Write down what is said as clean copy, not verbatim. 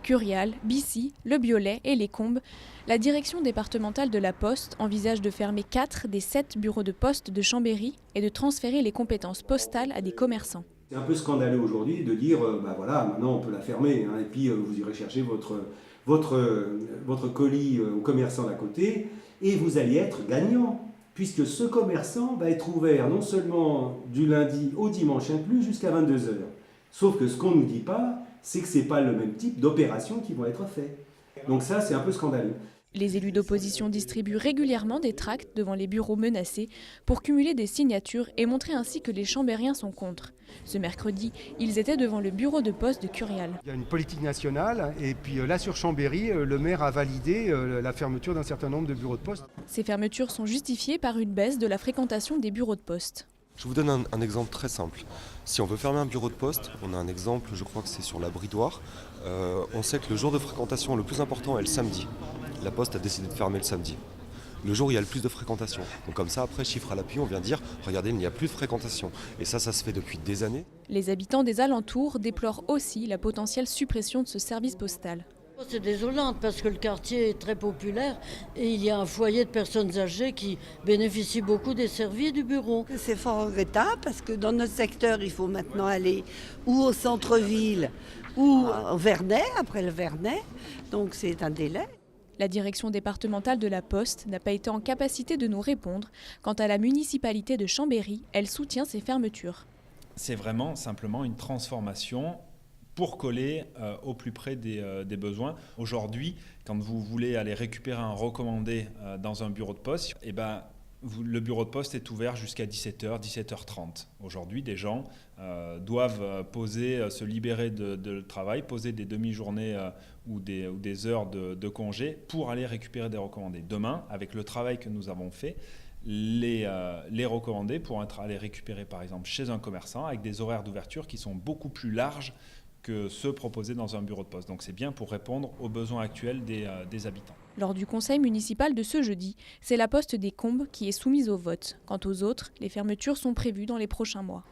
Curial, Bissy, Le Biolay et les Combes, la direction départementale de la Poste envisage de fermer 4 des 7 bureaux de poste de Chambéry et de transférer les compétences postales à des commerçants. C'est un peu scandaleux aujourd'hui de dire, bah voilà, maintenant on peut la fermer, hein, et puis vous irez chercher votre colis au commerçant d'à côté, et vous allez être gagnant, puisque ce commerçant va être ouvert non seulement du lundi au dimanche inclus jusqu'à 22 heures. Sauf que ce qu'on ne nous dit pas, c'est que ce n'est pas le même type d'opérations qui vont être faites. Donc ça, c'est un peu scandaleux. Les élus d'opposition distribuent régulièrement des tracts devant les bureaux menacés pour cumuler des signatures et montrer ainsi que les Chambériens sont contre. Ce mercredi, ils étaient devant le bureau de poste de Curial. Il y a une politique nationale et puis là sur Chambéry, le maire a validé la fermeture d'un certain nombre de bureaux de poste. Ces fermetures sont justifiées par une baisse de la fréquentation des bureaux de poste. Je vous donne un exemple très simple. Si on veut fermer un bureau de poste, on a un exemple, je crois que c'est sur la Bridoire. On sait que le jour de fréquentation le plus important est le samedi. La Poste a décidé de fermer le samedi. Le jour où il y a le plus de fréquentation. Donc comme ça, après, chiffre à l'appui, on vient dire, regardez, il n'y a plus de fréquentation. Et ça se fait depuis des années. Les habitants des alentours déplorent aussi la potentielle suppression de ce service postal. C'est désolant parce que le quartier est très populaire et il y a un foyer de personnes âgées qui bénéficient beaucoup des services du bureau. C'est fort regrettable parce que dans notre secteur, il faut maintenant aller ou au centre-ville ou au Vernet, après le Vernet. Donc c'est un délai. La direction départementale de la Poste n'a pas été en capacité de nous répondre. Quant à la municipalité de Chambéry, elle soutient ces fermetures. C'est vraiment simplement une transformation pour coller au plus près des besoins. Aujourd'hui, quand vous voulez aller récupérer un recommandé dans un bureau de poste, le bureau de poste est ouvert jusqu'à 17h, 17h30. Aujourd'hui, des gens doivent se libérer de travail, poser des demi-journées ou des heures de congé pour aller récupérer des recommandés. Demain, avec le travail que nous avons fait, les recommandés pourront être allés récupérer par exemple chez un commerçant avec des horaires d'ouverture qui sont beaucoup plus larges que ceux proposés dans un bureau de poste. Donc c'est bien pour répondre aux besoins actuels des habitants. Lors du conseil municipal de ce jeudi, c'est la Poste des Combes qui est soumise au vote. Quant aux autres, les fermetures sont prévues dans les prochains mois.